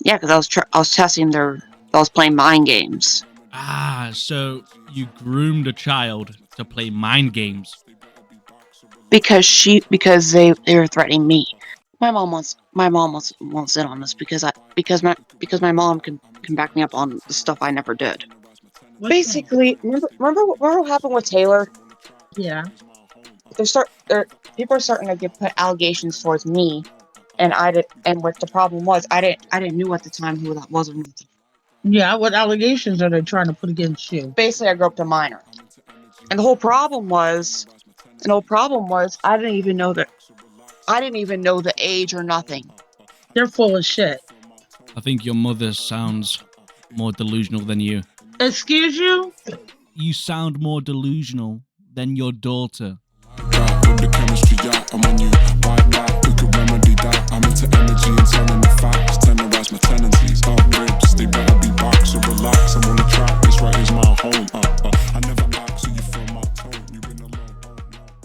Yeah, because I was testing I was playing mind games. Ah, so you groomed a child to play mind games. Because they were threatening me. My mom wants in on this because my mom can back me up on the stuff I never did. Basically, remember what happened with Taylor? Yeah. People are starting to put allegations towards me, and what the problem was, I didn't know at the time who that was. Yeah. What allegations are they trying to put against you? Basically, I grew up to minor, and the whole problem was I didn't even know the age or nothing. They're full of shit. I think your mother sounds more delusional than you. Excuse you? You sound more delusional than your daughter. With the chemistry, yeah, and when you vibe that, we could remedy that. I'm into energy and telling the facts, tenderize my tendencies. Ribs, they better be back, so relax. I'm on the track, this right is my home. I never ask, so you feel my tone. You've been alone.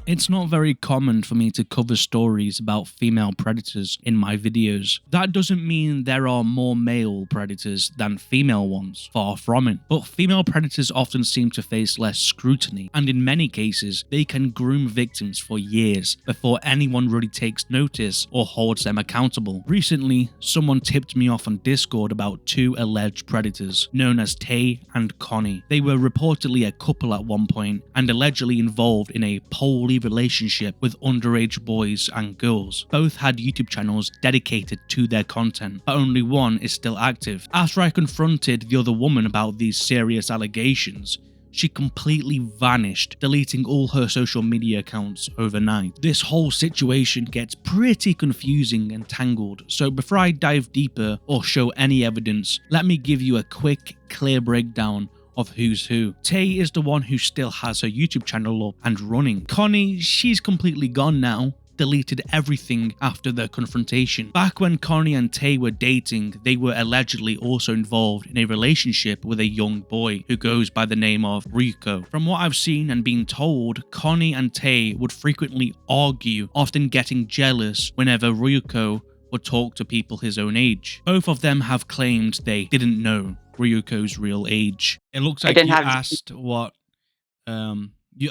It's not very common for me to cover stories about female predators in my videos. That doesn't mean there are more male predators than female ones, far from it. But female predators often seem to face less scrutiny, and in many cases, they can groom victims for years before anyone really takes notice or holds them accountable. Recently, someone tipped me off on Discord about two alleged predators, known as Taye and Connie. They were reportedly a couple at one point, and allegedly involved in a poly relationship with underage boys and girls. Both had YouTube channels dedicated to their content, but only one is still active. After I confronted the other woman about these serious allegations, she completely vanished, deleting all her social media accounts overnight. This whole situation gets pretty confusing and tangled, so before I dive deeper or show any evidence, let me give you a quick, clear breakdown of who's who. Taye is the one who still has her YouTube channel up and running. Connie, she's completely gone now, deleted everything after their confrontation. Back when Connie and Taye were dating, they were allegedly also involved in a relationship with a young boy who goes by the name of Ryuko. From what I've seen and been told, Connie and Taye would frequently argue, often getting jealous whenever Ryuko would talk to people his own age. Both of them have claimed they didn't know Ryuko's real age. It looks like you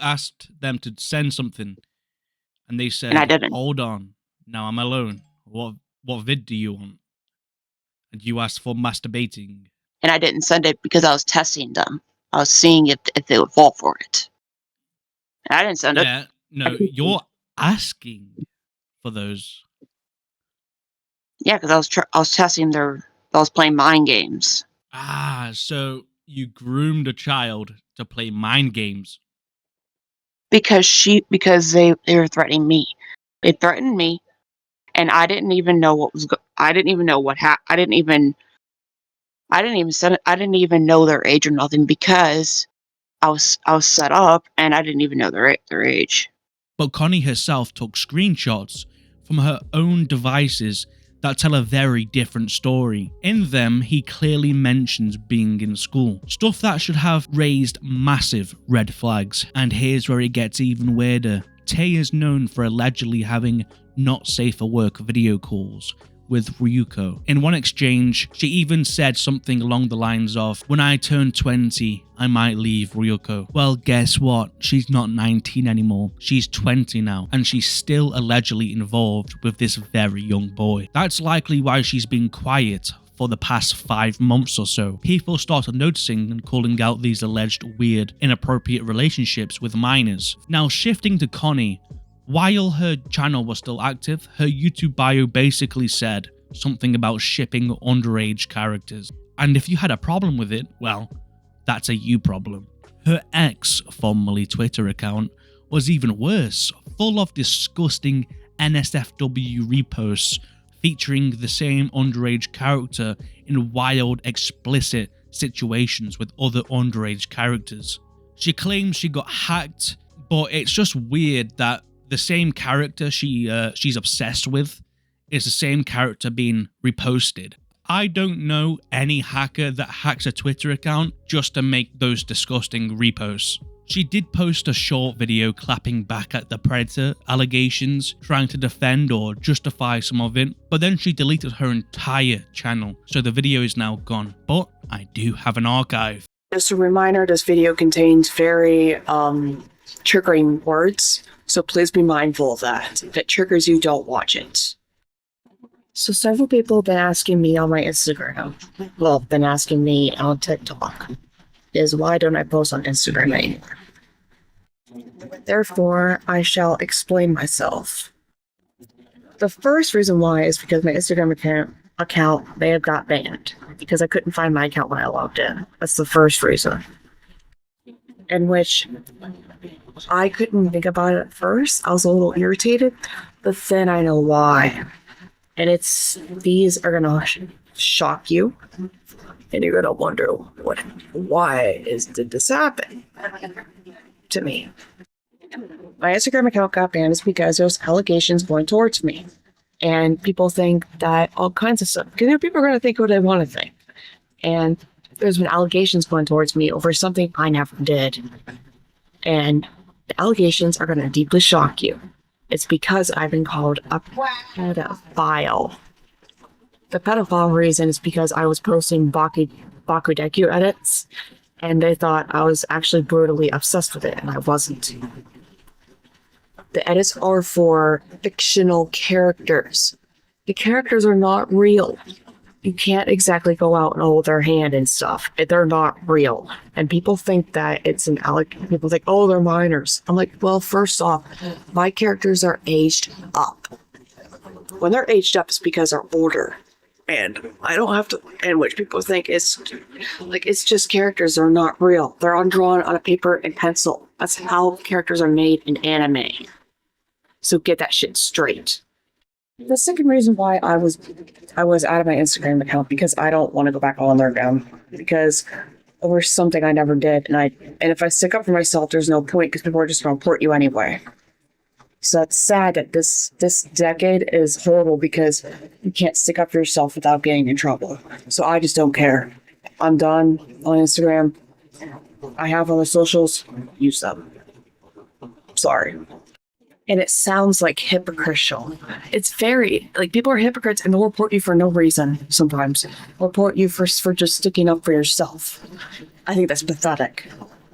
asked them to send something, and they said, And I didn't. "Hold on, now I'm alone. What vid do you want?" And you asked for masturbating. And I didn't send it because I was testing them. I was seeing if they would fall for it. And I didn't send it. Yeah, no, you're asking for those. Yeah, because I was testing I was playing mind games. Ah, so you groomed a child to play mind games. Because they were threatening me. They threatened me, and I didn't even know what was. I didn't even know what happened. I didn't even send it. I didn't even know their age or nothing because I was set up, and I didn't even know their age. But Connie herself took screenshots from her own devices that tell a very different story. In them, he clearly mentions being in school, stuff that should have raised massive red flags. And here's where it gets even weirder. Taye is known for allegedly having not safe for work video calls with Ryuko. In one exchange, she even said something along the lines of, "When I turn 20, I might leave Ryuko." Well, guess what? She's not 19 anymore. She's 20 now, and she's still allegedly involved with this very young boy. That's likely why she's been quiet for the past 5 months or so. People started noticing and calling out these alleged weird, inappropriate relationships with minors. Now, shifting to Connie, while her channel was still active, her YouTube bio basically said something about shipping underage characters. And if you had a problem with it, well, that's a you problem. Her ex, formerly Twitter account, was even worse, full of disgusting NSFW reposts featuring the same underage character in wild, explicit situations with other underage characters. She claims she got hacked, but it's just weird that the same character she's obsessed with is the same character being reposted. I don't know any hacker that hacks a Twitter account just to make those disgusting reposts. She did post a short video clapping back at the predator allegations, trying to defend or justify some of it, but then she deleted her entire channel, so the video is now gone. But I do have an archive. Just a reminder, this video contains very triggering words, so please be mindful of that. If it triggers you, don't watch it. So several people have been asking me on my Instagram, well, been asking me on TikTok, is why don't I post on Instagram anymore? Therefore, I shall explain myself. The first reason why is because my Instagram account may have got banned because I couldn't find my account when I logged in. That's the first reason. In which I couldn't think about it at first. I was a little irritated, but then I know why. And these are gonna shock you, and you're gonna wonder why did this happen to me? My Instagram account got banned is because there's allegations going towards me. And people think that all kinds of stuff, because people are going to think what they want to think. And there's been allegations going towards me over something I never did. And the allegations are going to deeply shock you. It's because I've been called a pedophile. The pedophile reason is because I was posting Bakudeku edits, and they thought I was actually brutally obsessed with it, and I wasn't. The edits are for fictional characters. The characters are not real. You can't exactly go out and hold their hand and stuff. They're not real. And people think that it's an people think, oh, they're minors. I'm like, well, first off, my characters are aged up. When they're aged up, it's because they're older. And I don't have to, and which people think it's just characters are not real. They're undrawn on a paper and pencil. That's how characters are made in anime. So get that shit straight. The second reason why I was out of my Instagram account because I don't want to go back on there again because over something I never did, and if I stick up for myself, there's no point because people are just going to report you anyway. So it's sad that this decade is horrible because you can't stick up for yourself without getting in trouble. So I just don't care. I'm done on Instagram. I have other socials. Use them. Sorry. And it sounds like hypocritical. It's very, people are hypocrites and they'll report you for no reason sometimes. They'll report you for just sticking up for yourself. I think that's pathetic.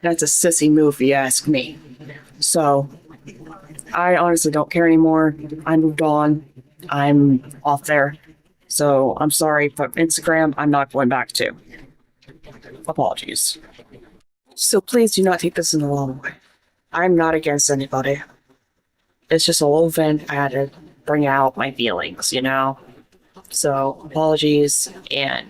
That's a sissy move, if you ask me. So, I honestly don't care anymore. I moved on. I'm off there. So, I'm sorry, but Instagram, I'm not going back to. Apologies. So please do not take this in the wrong way. I'm not against anybody. It's just a little vent I had to bring out my feelings, So, apologies, and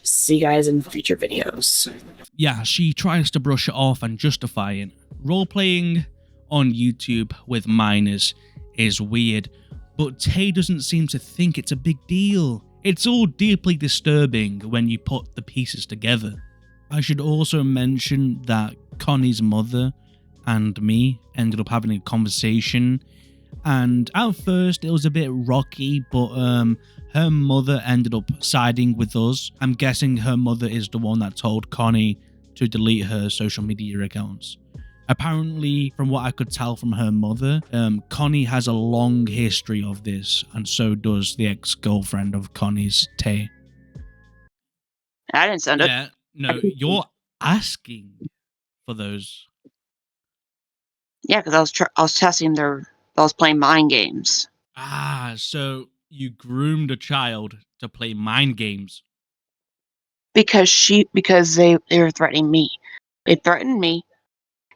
see you guys in future videos. Yeah, she tries to brush it off and justify it. Role-playing on YouTube with minors is weird, but Taye doesn't seem to think it's a big deal. It's all deeply disturbing when you put the pieces together. I should also mention that Connie's mother and me ended up having a conversation, and at first it was a bit rocky, but her mother ended up siding with us. I'm guessing her mother is the one that told Connie to delete her social media accounts. Apparently, from what I could tell from her mother, Connie has a long history of this, and so does the ex-girlfriend of Connie's, Taye. I didn't send it. Yeah, no, you're asking for those. Yeah, because I was testing I was playing mind games. Ah, so you groomed a child to play mind games. Because they were threatening me. They threatened me,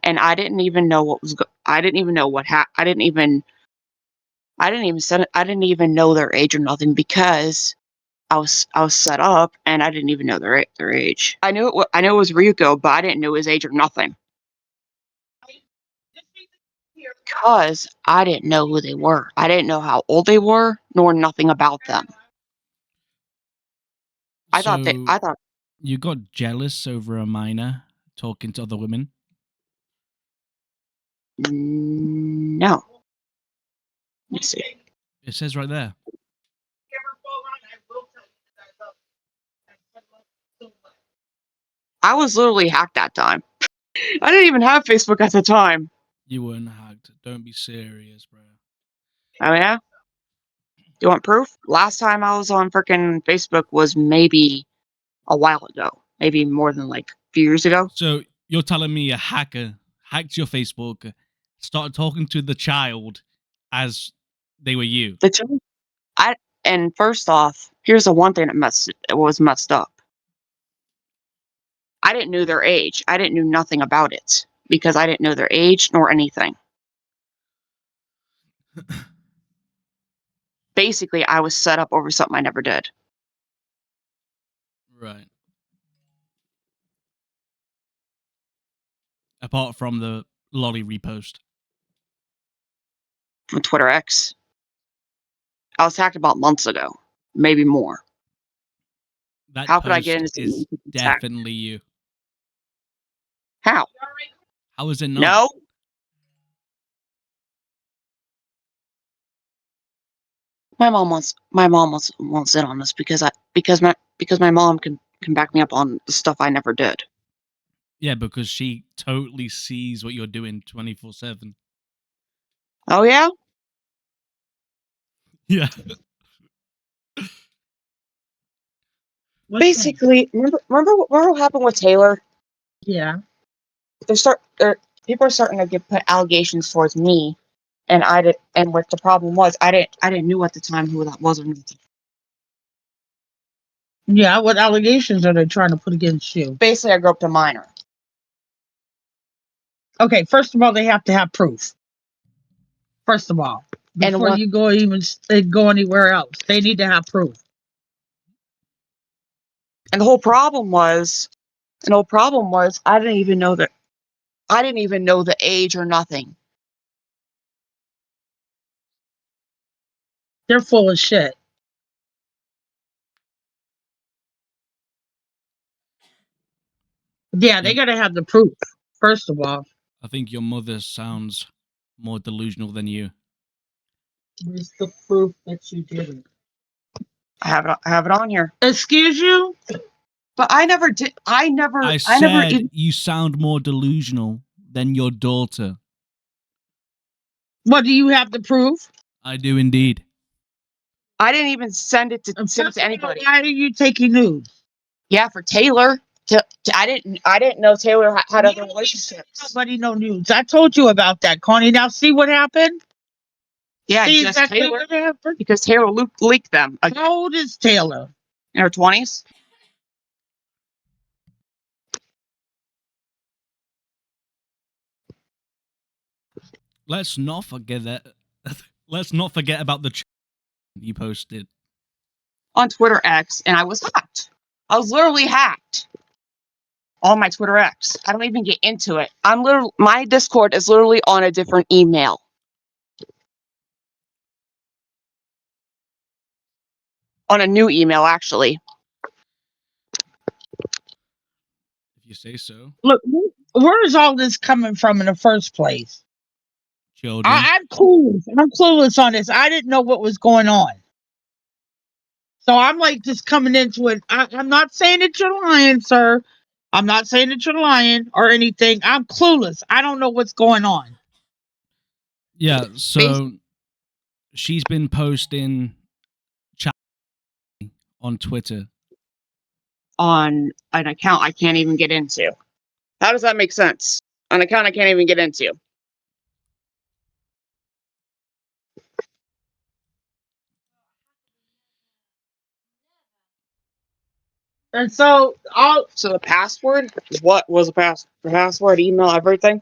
and I didn't even know I didn't even know what happened. I didn't even know their age or nothing because I was set up and I didn't even know their age. I knew it was Ryuko, but I didn't know his age or nothing. Because I didn't know who they were. I didn't know how old they were, nor nothing about them. I thought you got jealous over a minor talking to other women? No. Let's see. It says right there. I was literally hacked that time. I didn't even have Facebook at the time. You weren't hacked. Don't be serious, bro. Oh yeah? You want proof? Last time I was on freaking Facebook was maybe a while ago. Maybe more than like a few years ago. So you're telling me a hacker hacked your Facebook, started talking to the child as they were you? The two, and first off, here's the one thing that was messed up. I didn't know their age. I didn't know nothing about it because I didn't know their age nor anything. Basically, I was set up over something I never did. Right. Apart from the lolly repost. On Twitter X. I was hacked about months ago, maybe more. That How could I post get into is definitely you. How? How is it not? No. My mom wants in on this because my mom can back me up on the stuff I never did. Yeah, because she totally sees what you're doing 24/7. Oh yeah? Yeah. What's Basically, remember what happened with Taylor? that? Yeah. People are starting to put allegations towards me, and what the problem was, I didn't know at the time who that was or anything. Yeah. What allegations are they trying to put against you? Basically, I grew up to minor. Okay. First of all, they have to have proof. First of all, And before you go go anywhere else, they need to have proof. And the whole problem was I didn't even know the age or nothing. They're full of shit. Yeah, they Yeah. gotta have the proof. First of all, I think your mother sounds more delusional than you. where's the proof that you did it? I have it on here. Excuse you? But I never did. I never said even. you sound more delusional than your daughter. What do you have the proof? I do indeed. I didn't even send it to First of all, anybody. why are you taking news? Yeah, for Taylor. I didn't know Taylor had other relationships. Nobody no news. I told you about that, Connie. Now see what happened? Yeah, See just exactly Taylor, what happened? because Taylor leaked them How old is Taylor? in her 20s. Let's not forget that. Let's not forget about the you posted On Twitter X, and I was hacked. I was literally hacked on my Twitter X. I don't even get into it. My Discord is literally on a different email. On a new email, actually. if you say so. Look, where is all this coming from in the first place? Children. I'm clueless. I'm clueless on this. I didn't know what was going on. So I'm like just coming into it. I'm not saying that you're lying, sir. I'm not saying that you're lying or anything. I'm clueless. I don't know what's going on. Yeah, so she's been posting chat on Twitter. On an account I can't even get into. How does that make sense? An account I can't even get into. And so So the password is what was the password, email, everything.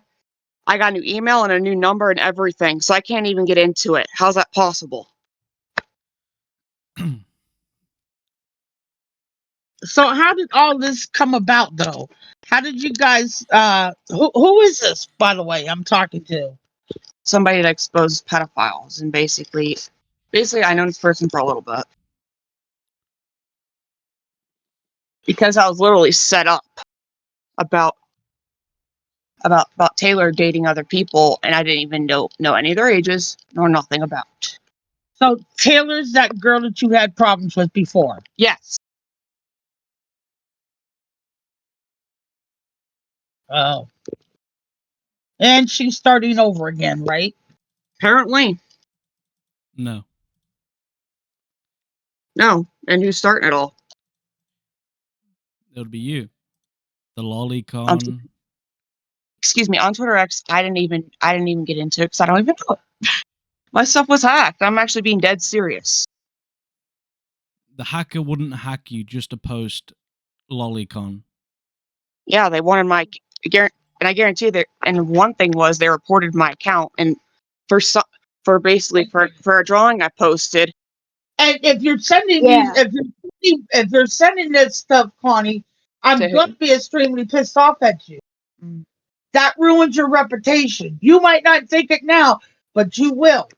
I got a new email and a new number and everything, so I can't even get into it. How's that possible? so how did all this come about though? How did you guys who is this, by the way, I'm talking to? Somebody that exposes pedophiles, and basically I know this person for a little bit because I was literally set up about Taylor dating other people, and I didn't even know any of their ages nor nothing about. So Taylor's that girl that you had problems with before. Yes. Oh. And she's starting over again, right? Apparently. No. No. And who's starting it all? It would be you. The On lolicon. Excuse me, on Twitter X, I didn't even get into it because I don't even know it. My stuff was hacked. I'm actually being dead serious. The hacker wouldn't hack you just to post lolicon. Yeah, they wanted my and I guarantee that. And one thing was they reported my account and for basically for a drawing I posted. And if you're sending Yeah. if you're sending this stuff, Connie, I'm To going to be extremely pissed off at you. That ruins your reputation. You might not think it now, but you will.